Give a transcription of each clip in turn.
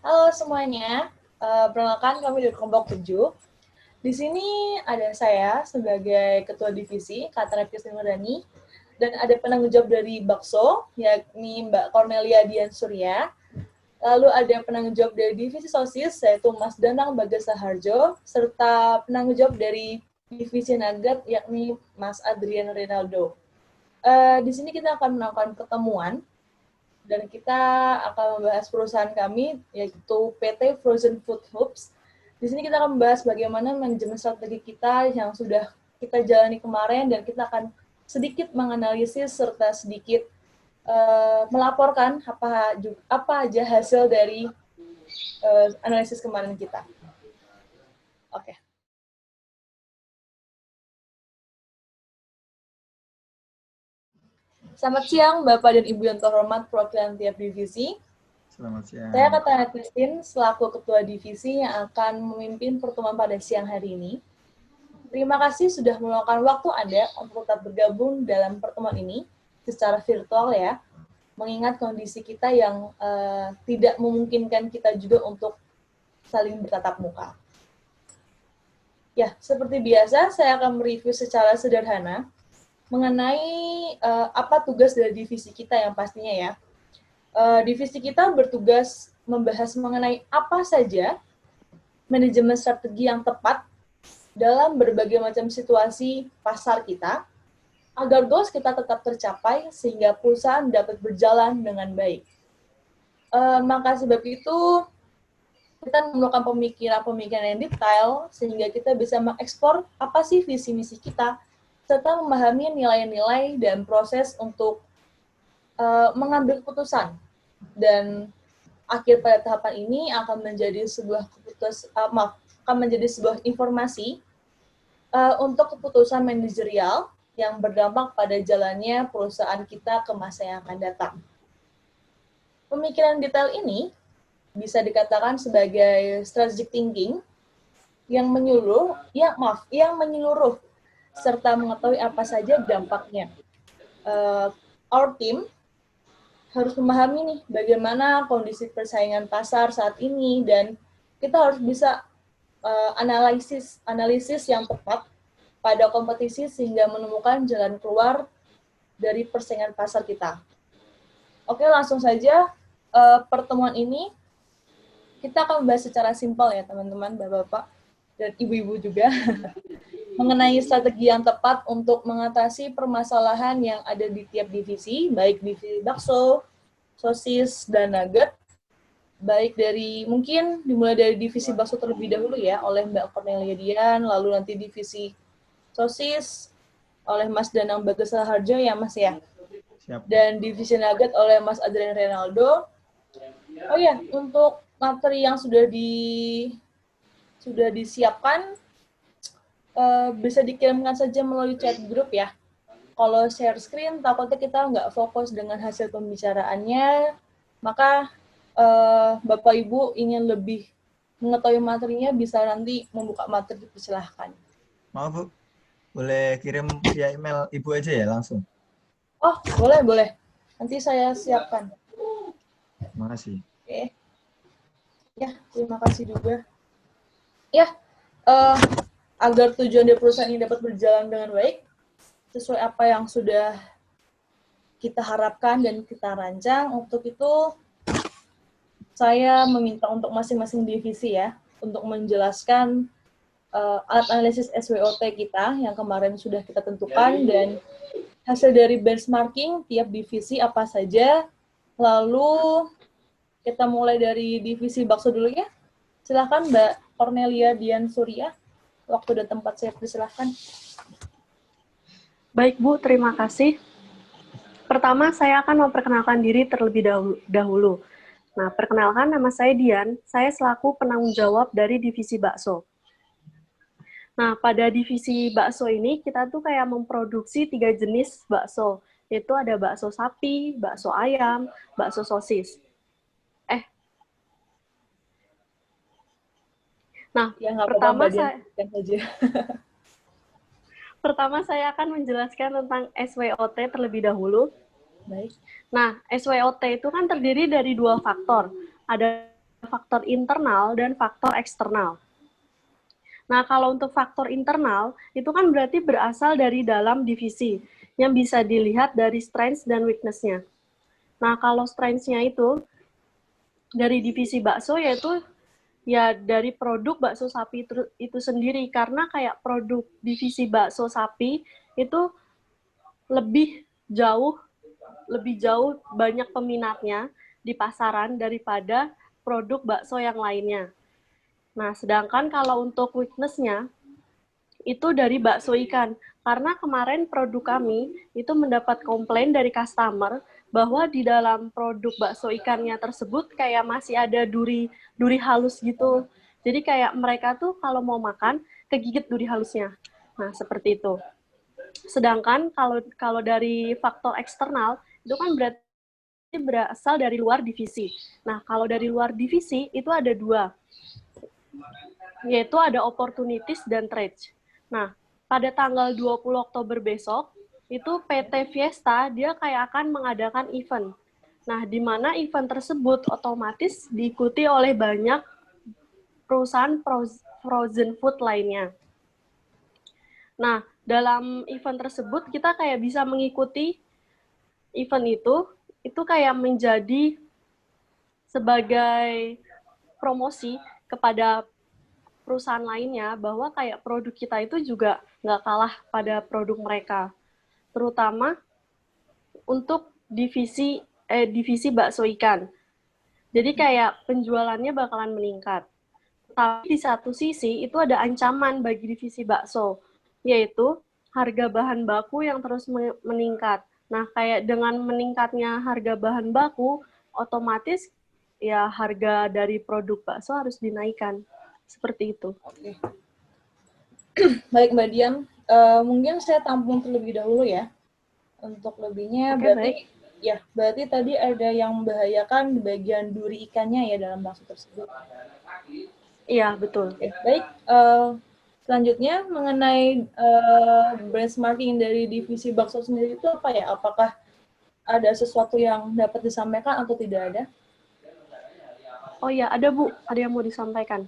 Halo semuanya, perkenalkan kami dari kelompok 7. Di sini ada saya sebagai Ketua Divisi, Kak Revisi Murdani, dan ada penanggung jawab dari Bakso, yakni Mbak Cornelia Dian Surya. Lalu ada penanggung jawab dari Divisi Sosis, yaitu Mas Danang Bagasa Harjo, serta penanggung jawab dari Divisi Nugget, yakni Mas Adrian Rinaldo. Di sini kita akan melakukan pertemuan dan kita akan membahas perusahaan kami, yaitu PT Frozen Food Hubs. Di sini kita akan membahas bagaimana manajemen strategi kita yang sudah kita jalani kemarin, dan kita akan sedikit menganalisis serta sedikit melaporkan apa aja hasil dari analisis kemarin kita. Oke. Selamat siang, Bapak dan Ibu yang terhormat perwakilan tiap divisi. Selamat siang. Saya Katana Christine, selaku Ketua Divisi yang akan memimpin pertemuan pada siang hari ini. Terima kasih sudah meluangkan waktu Anda untuk tetap bergabung dalam pertemuan ini secara virtual ya, mengingat kondisi kita yang tidak memungkinkan kita juga untuk saling bertatap muka. Ya, seperti biasa, saya akan mereview secara sederhana mengenai apa tugas dari divisi kita yang pastinya ya. Divisi kita bertugas membahas mengenai apa saja manajemen strategi yang tepat dalam berbagai macam situasi pasar kita, agar goals kita tetap tercapai sehingga perusahaan dapat berjalan dengan baik. Maka sebab itu, kita melakukan pemikiran yang detail sehingga kita bisa mengekspor apa sih visi misi kita, serta memahami nilai-nilai dan proses untuk mengambil keputusan. Dan akhir pada tahapan ini akan menjadi sebuah informasi untuk keputusan manajerial yang berdampak pada jalannya perusahaan kita ke masa yang akan datang. Pemikiran detail ini bisa dikatakan sebagai strategic thinking yang menyeluruh serta mengetahui apa saja dampaknya. Our team harus memahami nih bagaimana kondisi persaingan pasar saat ini, dan kita harus bisa analisis yang tepat pada kompetisi sehingga menemukan jalan keluar dari persaingan pasar kita. Oke, langsung saja pertemuan ini kita akan membahas secara simpel ya teman-teman, bapak-bapak dan ibu-ibu juga mengenai strategi yang tepat untuk mengatasi permasalahan yang ada di tiap divisi, baik divisi bakso, sosis, dan nugget. Baik mungkin dimulai dari divisi bakso terlebih dahulu ya, oleh Mbak Cornelia Dian, lalu nanti divisi sosis oleh Mas Danang Bagasa Harjo ya Mas ya. Siap. Dan divisi nugget oleh Mas Adrian Rinaldo. Oh ya, untuk materi yang sudah disiapkan, bisa dikirimkan saja melalui chat grup ya. Kalau share screen, takutnya kita nggak fokus dengan hasil pembicaraannya, maka Bapak Ibu ingin lebih mengetahui materinya, bisa nanti membuka materi, silahkan. Maaf Bu, boleh kirim via email Ibu aja ya langsung? Oh, boleh. Nanti saya siapkan. Terima kasih. Oke. Ya, terima kasih juga. Ya, agar tujuan dari perusahaan ini dapat berjalan dengan baik, sesuai apa yang sudah kita harapkan dan kita rancang. Untuk itu, saya meminta untuk masing-masing divisi ya, untuk menjelaskan alat analisis SWOT kita yang kemarin sudah kita tentukan, dan hasil dari benchmarking tiap divisi apa saja. Lalu kita mulai dari divisi bakso dulu ya. Silakan Mbak Cornelia Dian Surya. Waktu dan tempat saya persilahkan. Baik Bu, terima kasih. Pertama, saya akan memperkenalkan diri terlebih dahulu. Nah, perkenalkan, nama saya Dian. Saya selaku penanggung jawab dari divisi bakso. Nah, pada divisi bakso ini, kita tuh kayak memproduksi 3 jenis bakso. Yaitu ada bakso sapi, bakso ayam, bakso sosis. Nah, ya, pertama saya akan menjelaskan tentang SWOT terlebih dahulu. Baik. Nah, SWOT itu kan terdiri dari 2 faktor. Ada faktor internal dan faktor eksternal. Nah, kalau untuk faktor internal, itu kan berarti berasal dari dalam divisi, yang bisa dilihat dari strengths dan weakness-nya. Nah, kalau strengths-nya itu, dari divisi bakso, yaitu ya dari produk bakso sapi itu sendiri, karena kayak produk divisi bakso sapi itu lebih jauh banyak peminatnya di pasaran daripada produk bakso yang lainnya. Nah, sedangkan kalau untuk weakness-nya itu dari bakso ikan. Karena kemarin produk kami itu mendapat komplain dari customer bahwa di dalam produk bakso ikannya tersebut kayak masih ada duri halus gitu. Jadi kayak mereka tuh kalau mau makan kegigit duri halusnya. Nah, seperti itu. Sedangkan kalau dari faktor eksternal itu kan berarti berasal dari luar divisi. Nah, kalau dari luar divisi itu ada dua, yaitu ada opportunities dan threats. Nah, pada tanggal 20 Oktober besok, itu PT Fiesta dia kayak akan mengadakan event. Nah, di mana event tersebut otomatis diikuti oleh banyak perusahaan frozen food lainnya. Nah, dalam event tersebut kita kayak bisa mengikuti event itu kayak menjadi sebagai promosi kepada perusahaan lainnya bahwa kayak produk kita itu juga nggak kalah pada produk mereka, terutama untuk divisi bakso ikan. Jadi kayak penjualannya bakalan meningkat. Tapi di satu sisi itu ada ancaman bagi divisi bakso, yaitu harga bahan baku yang terus meningkat. Nah, kayak dengan meningkatnya harga bahan baku, otomatis ya harga dari produk bakso harus dinaikkan. Seperti itu. Oke. Baik Mbak Dian, mungkin saya tampung terlebih dahulu ya. Untuk lebihnya berarti tadi ada yang membahayakan di bagian duri ikannya ya dalam bakso tersebut. Iya, betul. Oke, baik. Selanjutnya mengenai benchmarking dari divisi bakso sendiri itu apa ya? Apakah ada sesuatu yang dapat disampaikan atau tidak ada? Oh iya, ada Bu. Ada yang mau disampaikan.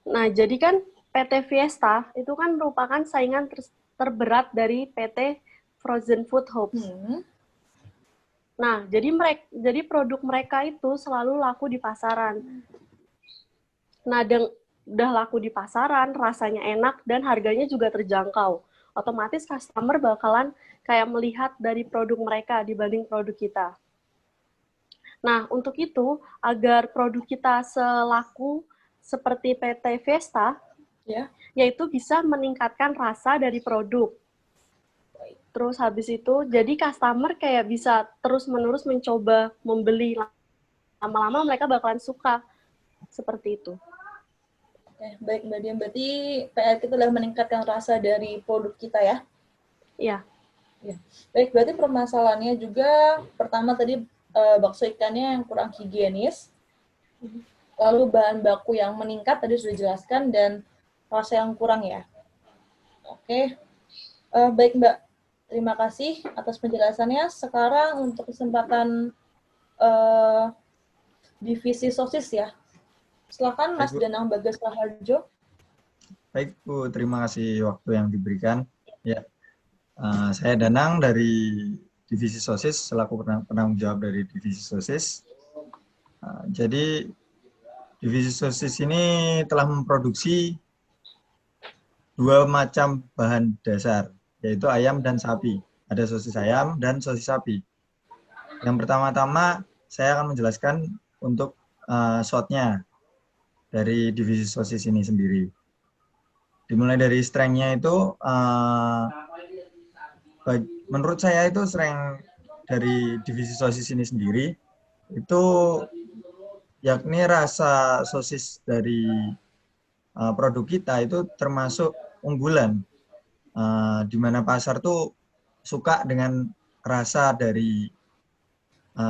Nah, jadi kan PT Fiesta itu kan merupakan saingan terberat dari PT Frozen Food Hopes. Nah, jadi produk mereka itu selalu laku di pasaran. Nah, udah laku di pasaran, rasanya enak, dan harganya juga terjangkau. Otomatis customer bakalan kayak melihat dari produk mereka dibanding produk kita. Nah, untuk itu, agar produk kita selaku seperti PT Fiesta, yaitu bisa meningkatkan rasa dari produk. Terus habis itu, jadi customer kayak bisa terus-menerus mencoba membeli. Lama-lama mereka bakalan suka. Seperti itu. Baik Mbak Dian, berarti PR kita adalah meningkatkan rasa dari produk kita ya? Iya. Ya. Baik, berarti permasalahannya juga pertama tadi bakso ikannya yang kurang higienis, lalu bahan baku yang meningkat tadi sudah dijelaskan, dan rasa yang kurang ya. Oke, baik Mbak, terima kasih atas penjelasannya. Sekarang untuk kesempatan divisi sosis ya. Silakan Mas Danang Bagas Raharjo. Baik Bu, terima kasih waktu yang diberikan. Ya, saya Danang dari divisi sosis selaku penanggung jawab dari divisi sosis. Jadi divisi sosis ini telah memproduksi 2 macam bahan dasar, yaitu ayam dan sapi. Ada sosis ayam dan sosis sapi. Yang pertama-tama saya akan menjelaskan untuk shotnya dari divisi sosis ini sendiri. Dimulai dari strength-nya itu, menurut saya itu strength dari divisi sosis ini sendiri, itu yakni rasa sosis dari produk kita itu termasuk unggulan, di mana pasar tuh suka dengan rasa dari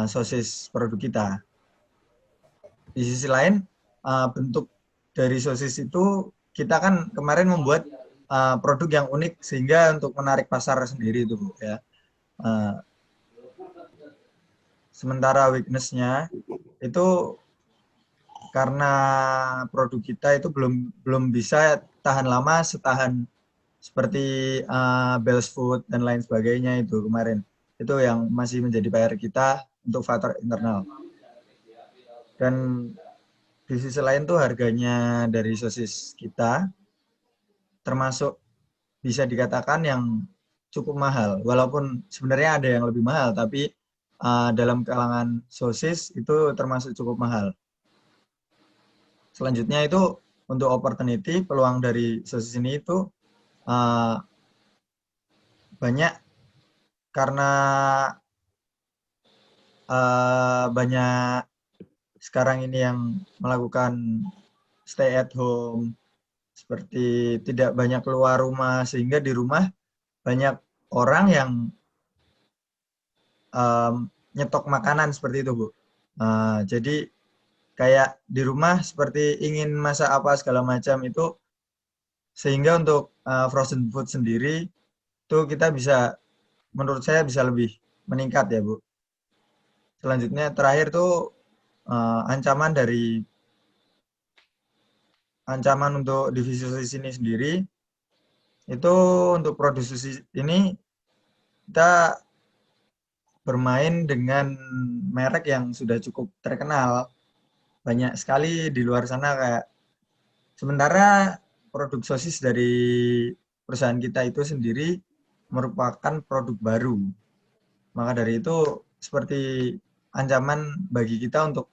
sosis produk kita. Di sisi lain, bentuk dari sosis itu kita kan kemarin membuat produk yang unik sehingga untuk menarik pasar sendiri itu ya. Sementara weakness-nya itu karena produk kita itu belum bisa tahan lama setahan seperti Bell's Food dan lain sebagainya itu kemarin. Itu yang masih menjadi PR kita untuk faktor internal. Dan di sisi lain tuh harganya dari sosis kita termasuk bisa dikatakan yang cukup mahal. Walaupun sebenarnya ada yang lebih mahal, tapi dalam kalangan sosis itu termasuk cukup mahal. Selanjutnya itu untuk opportunity, peluang dari sosis ini itu banyak karena banyak sekarang ini yang melakukan stay at home, seperti tidak banyak keluar rumah, sehingga di rumah banyak orang yang nyetok makanan seperti itu, Bu. Jadi kayak di rumah seperti ingin masak apa segala macam itu, sehingga untuk frozen food sendiri itu kita bisa, menurut saya bisa lebih meningkat ya, Bu. Selanjutnya terakhir tuh ancaman untuk divisi sosis ini sendiri itu untuk produksi ini kita bermain dengan merek yang sudah cukup terkenal. Banyak sekali di luar sana kayak, sementara produk sosis dari perusahaan kita itu sendiri merupakan produk baru. Maka dari itu seperti ancaman bagi kita untuk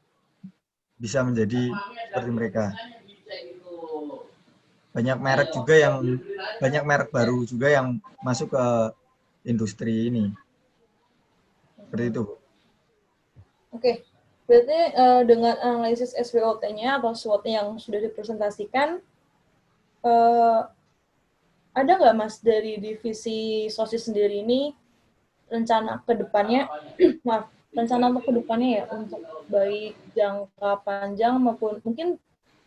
bisa menjadi seperti mereka. Banyak merek baru juga yang masuk ke industri ini. Seperti itu. Oke, berarti dengan analisis SWOT-nya atau SWOT-nya yang sudah dipresentasikan, ada nggak Mas dari divisi sosis sendiri ini rencana ke depannya, rencana untuk ke depannya ya, untuk baik jangka panjang maupun mungkin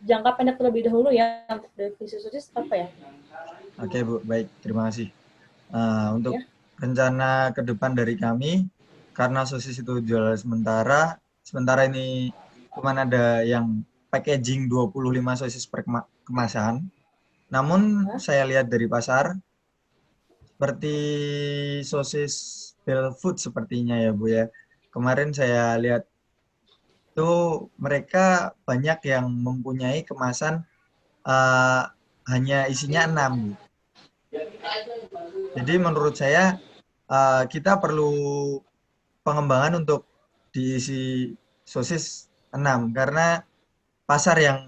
jangka pendek terlebih dahulu ya, untuk divisi sosis apa ya? Oke Bu, baik, terima kasih. Untuk rencana ke depan dari kami, karena sosis itu jual sementara ini cuma ada yang packaging 25 sosis per kemasan. Namun saya lihat dari pasar, seperti sosis Bell Food sepertinya ya Bu ya. Kemarin saya lihat itu mereka banyak yang mempunyai kemasan hanya isinya 6 Bu. Jadi menurut saya kita perlu pengembangan untuk diisi sosis 6 karena pasar yang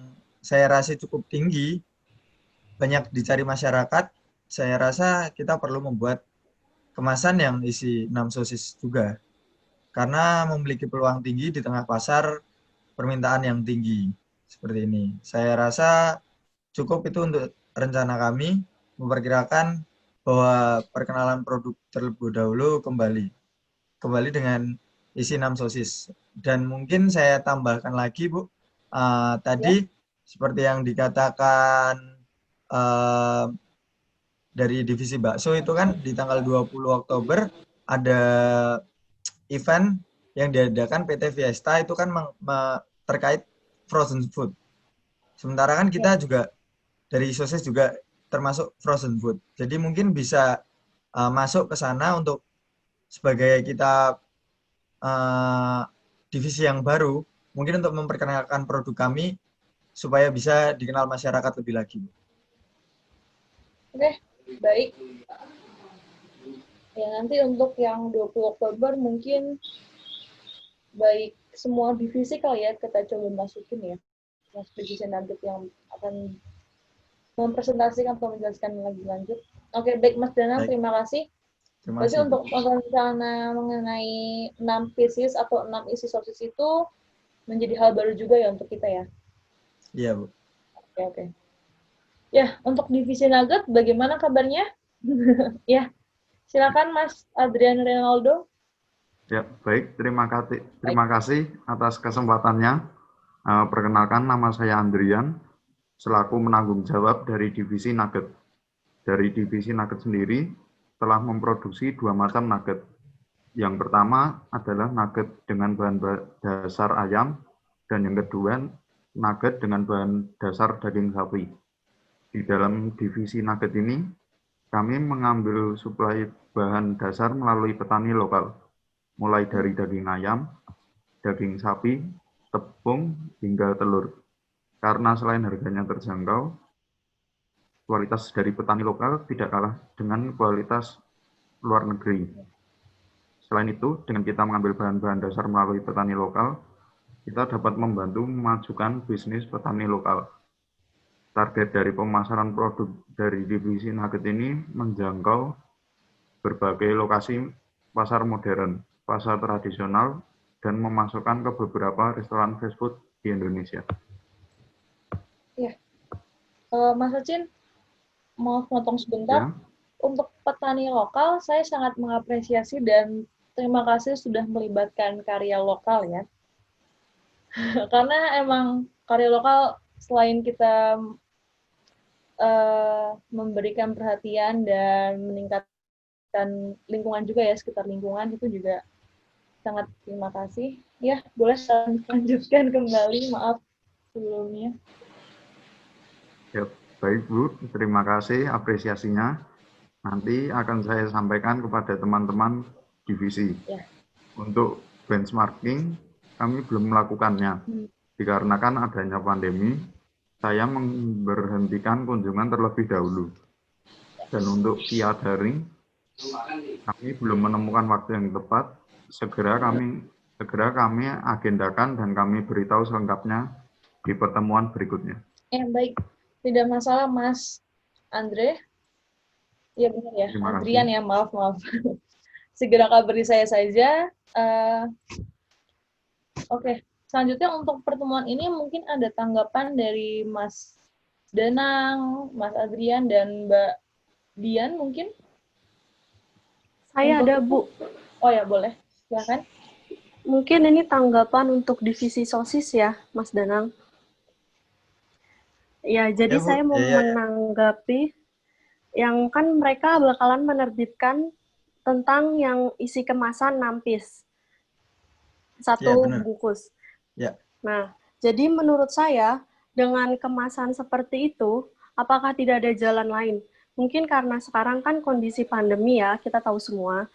saya rasa cukup tinggi, banyak dicari masyarakat. Saya rasa kita perlu membuat kemasan yang isi 6 sosis juga. Karena memiliki peluang tinggi di tengah pasar permintaan yang tinggi. Seperti ini. Saya rasa cukup itu untuk rencana kami, memperkirakan bahwa perkenalan produk terlebih dahulu kembali dengan isi 6 sosis. Dan mungkin saya tambahkan lagi Bu, tadi seperti yang dikatakan dari divisi bakso itu kan di tanggal 20 Oktober ada event yang diadakan PT Fiesta itu kan terkait frozen food. Sementara kan kita juga dari sosis juga termasuk frozen food. Jadi mungkin bisa masuk ke sana untuk sebagai kita divisi yang baru, mungkin untuk memperkenalkan produk kami supaya bisa dikenal masyarakat lebih lagi. Oke, baik. Ya, nanti untuk yang 20 Oktober mungkin baik semua divisi kali ya kita coba masukin ya. Mas divisi nugget yang akan mempresentasikan atau menjelaskan lebih lanjut. Oke, baik Mas Danang, terima kasih. Terima Berarti kasih. untuk rencana mengenai 6 pieces atau 6 isi sosis itu menjadi hal baru juga ya untuk kita ya? Iya, Bu. Oke. Ya, untuk divisi nugget bagaimana kabarnya? Ya, silakan Mas Adrian Renaldo. Ya, baik. Terima kasih atas kesempatannya. Perkenalkan, nama saya Andrian, selaku penanggung jawab dari divisi nugget. Dari divisi nugget sendiri telah memproduksi 2 macam nugget. Yang pertama adalah nugget dengan bahan dasar ayam, dan yang kedua nugget dengan bahan dasar daging sapi. Di dalam divisi nugget ini, kami mengambil suplai bahan dasar melalui petani lokal, mulai dari daging ayam, daging sapi, tepung, hingga telur. Karena selain harganya terjangkau, kualitas dari petani lokal tidak kalah dengan kualitas luar negeri. Selain itu, dengan kita mengambil bahan-bahan dasar melalui petani lokal, kita dapat membantu memajukan bisnis petani lokal. Target dari pemasaran produk dari divisi nugget ini menjangkau berbagai lokasi pasar modern, pasar tradisional, dan memasukkan ke beberapa restoran fast food di Indonesia. Ya, Mas Acin, mau potong sebentar. Ya. Untuk petani lokal, saya sangat mengapresiasi dan terima kasih sudah melibatkan karya lokal ya. Karena emang karya lokal selain kita memberikan perhatian dan meningkatkan lingkungan juga ya, sekitar lingkungan, itu juga sangat terima kasih. Ya, boleh saya lanjutkan kembali, maaf sebelumnya. Ya, baik Bu, terima kasih apresiasinya. Nanti akan saya sampaikan kepada teman-teman divisi. Ya. Untuk benchmarking, kami belum melakukannya. Dikarenakan adanya pandemi, saya memberhentikan kunjungan terlebih dahulu. Dan untuk via daring, kami belum menemukan waktu yang tepat. Segera kami agendakan dan kami beritahu selengkapnya di pertemuan berikutnya. Baik, tidak masalah Mas Andre. Iya benar ya, Andrian ya, maaf. Segera kabari saya saja. Oke. Selanjutnya untuk pertemuan ini mungkin ada tanggapan dari Mas Danang, Mas Adrian, dan Mbak Dian mungkin? Saya ada, Bu. Oh ya, boleh. Silakan. Mungkin ini tanggapan untuk divisi sosis ya, Mas Danang. Ya, jadi saya mau menanggapi yang kan mereka bakalan menerbitkan tentang yang isi kemasan 6 piece. Satu bungkus. Ya. Nah, jadi menurut saya, dengan kemasan seperti itu, apakah tidak ada jalan lain? Mungkin karena sekarang kan kondisi pandemi ya, kita tahu semua.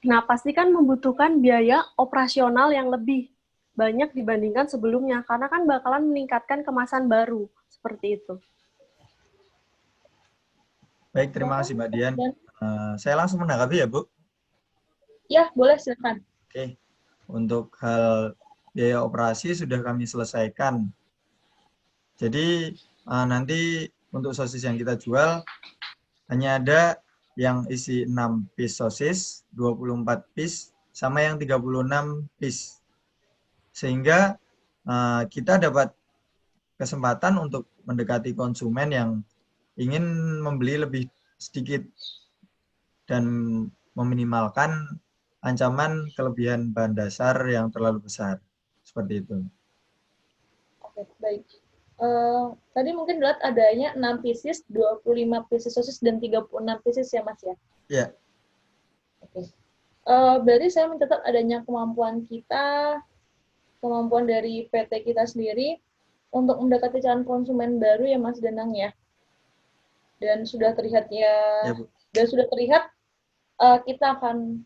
Nah, pasti kan membutuhkan biaya operasional yang lebih banyak dibandingkan sebelumnya, karena kan bakalan meningkatkan kemasan baru, seperti itu. Baik, terima kasih Mbak Dian. Saya langsung menanggapi ya, Bu? Ya, boleh, silakan. Oke. Untuk hal biaya operasi sudah kami selesaikan. Jadi nanti untuk sosis yang kita jual hanya ada yang isi 6 piece sosis, 24 piece, sama yang 36 piece. Sehingga kita dapat kesempatan untuk mendekati konsumen yang ingin membeli lebih sedikit dan meminimalkan ancaman kelebihan bahan dasar yang terlalu besar. Seperti itu. Oke, baik. Tadi mungkin lihat adanya 6 pieces, 25 pieces sosis, dan 36 pieces ya, Mas ya? Iya. Oke. Berarti saya mencatat adanya kemampuan kita, kemampuan dari PT kita sendiri untuk mendekati calon konsumen baru ya, Mas Danang ya? Dan sudah terlihat kita akan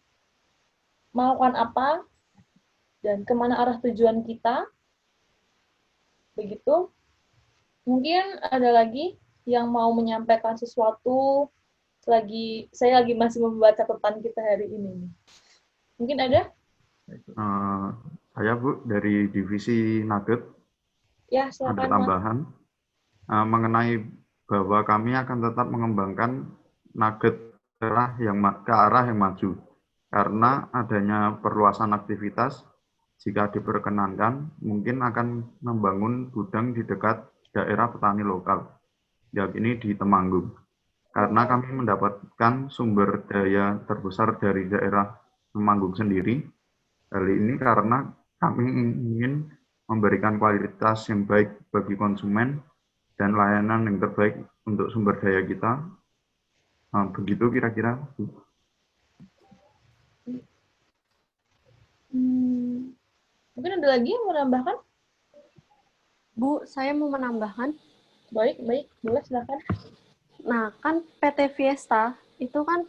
melakukan apa dan kemana arah tujuan kita. Begitu. Mungkin ada lagi yang mau menyampaikan sesuatu saya lagi masih membaca catatan kita hari ini. Mungkin ada? Saya Bu dari divisi Nugget. Ya, silakan, ada tambahan mengenai bahwa kami akan tetap mengembangkan Nugget ke arah yang maju. Karena adanya perluasan aktivitas, jika diperkenankan, mungkin akan membangun gudang di dekat daerah petani lokal, yakni di Temanggung. Karena kami mendapatkan sumber daya terbesar dari daerah Temanggung sendiri. Hal ini karena kami ingin memberikan kualitas yang baik bagi konsumen dan layanan yang terbaik untuk sumber daya kita. Begitu kira-kira. Mungkin ada lagi yang mau menambahkan? Bu, saya mau menambahkan. Baik, boleh silakan. Nah, kan PT Fiesta itu kan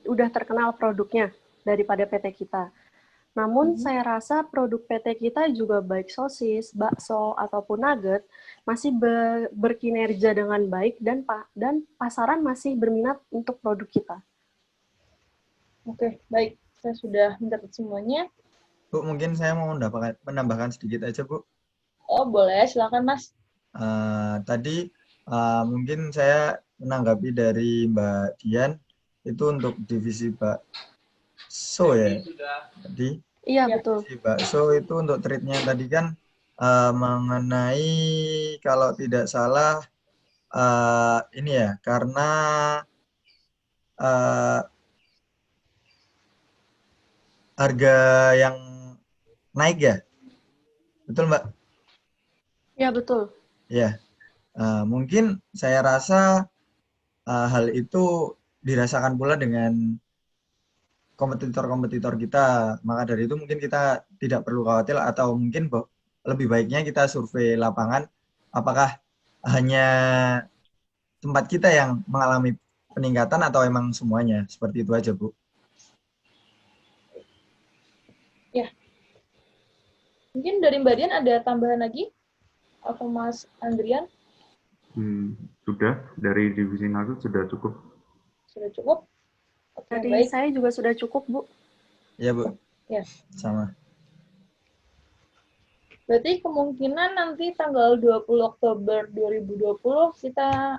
udah terkenal produknya daripada PT kita. Namun saya rasa produk PT kita juga baik sosis, bakso, ataupun nugget masih berkinerja dengan baik dan pasaran masih berminat untuk produk kita. Oke, baik. Saya sudah mencatat semuanya. Bu, mungkin saya mau menambahkan sedikit aja, Bu. Oh, boleh. Silakan, Mas. Tadi mungkin saya menanggapi dari Mbak Dian, itu untuk divisi bakso ya. Tadi Iya, betul. divisi bakso itu untuk treatnya tadi kan mengenai kalau tidak salah ini ya, karena harga yang naik ya, betul Mbak? Iya, betul. Ya, mungkin saya rasa hal itu dirasakan pula dengan kompetitor-kompetitor kita. Maka dari itu mungkin kita tidak perlu khawatir atau mungkin lebih baiknya kita survei lapangan apakah hanya tempat kita yang mengalami peningkatan atau emang semuanya. Seperti itu aja, Bu. Ya. Mungkin dari Mbak Dian ada tambahan lagi? Atau Mas Andrian? Sudah, dari divisi nugget sudah cukup. Sudah cukup? Oke, Dari baik. saya juga sudah cukup, Bu. Ya, Bu. Ya. Sama. Berarti kemungkinan nanti tanggal 20 Oktober 2020 kita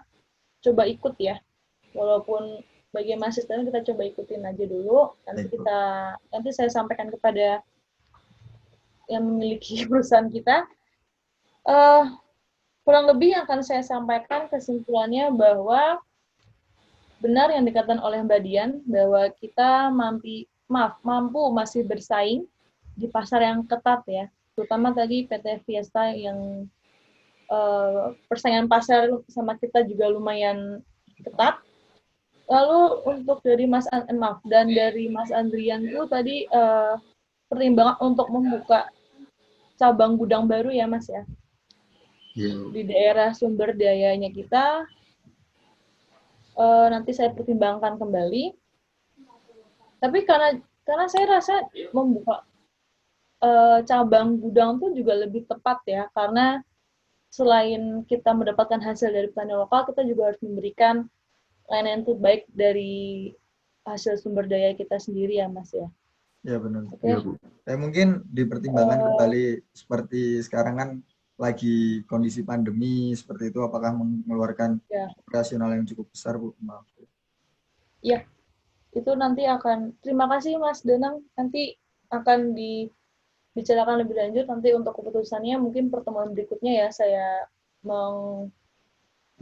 coba ikut ya. Walaupun bagi mahasiswa kita coba ikutin aja dulu. Nanti saya sampaikan kepada yang memiliki perusahaan kita. Kurang lebih yang akan saya sampaikan kesimpulannya bahwa benar yang dikatakan oleh Mbak Dian bahwa kita mampu masih bersaing di pasar yang ketat ya, terutama tadi PT Fiesta yang persaingan pasar sama kita juga lumayan ketat. Lalu untuk dari dari Mas Andrian itu tadi pertimbangan untuk membuka cabang gudang baru ya Mas ya, di daerah sumber dayanya kita. Nanti saya pertimbangkan kembali. Tapi karena saya rasa membuka cabang gudang itu juga lebih tepat ya, karena selain kita mendapatkan hasil dari petani lokal, kita juga harus memberikan layanan yang baik dari hasil sumber daya kita sendiri ya Mas ya. Ya benar. Okay. Ya, mungkin dipertimbangkan kembali seperti sekarang kan lagi kondisi pandemi seperti itu, apakah mengeluarkan operasional yang cukup besar, Bu? Maaf. Ya, itu nanti akan. Terima kasih Mas Danang. Nanti akan dibicarakan lebih lanjut. Nanti untuk keputusannya mungkin pertemuan berikutnya ya saya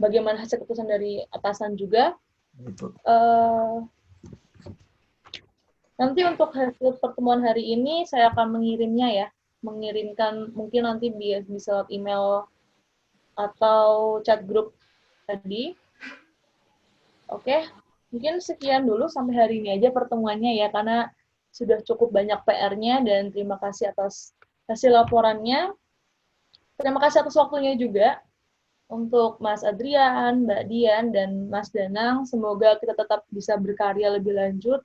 bagaimana hasil keputusan dari atasan juga. Nanti untuk hasil pertemuan hari ini saya akan mengirimkan mungkin nanti bisa lewat email atau chat grup tadi. Oke, mungkin sekian dulu sampai hari ini aja pertemuannya ya, karena sudah cukup banyak PR-nya dan terima kasih atas hasil laporannya. Terima kasih atas waktunya juga untuk Mas Adrian, Mbak Dian, dan Mas Danang. Semoga kita tetap bisa berkarya lebih lanjut.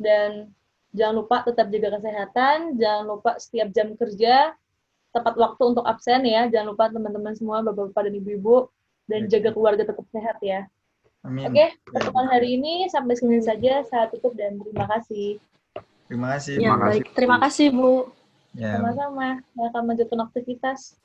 Dan jangan lupa tetap jaga kesehatan, jangan lupa setiap jam kerja, tepat waktu untuk absen ya, jangan lupa teman-teman semua, bapak-bapak dan ibu-ibu, dan jaga keluarga tetap sehat ya. Amin. Oke, pertemuan hari ini sampai sini saja, saya tutup dan terima kasih. Terima kasih. Ya, baik. Terima kasih, Bu. Ya. Sama-sama, akan melanjutkan aktivitas.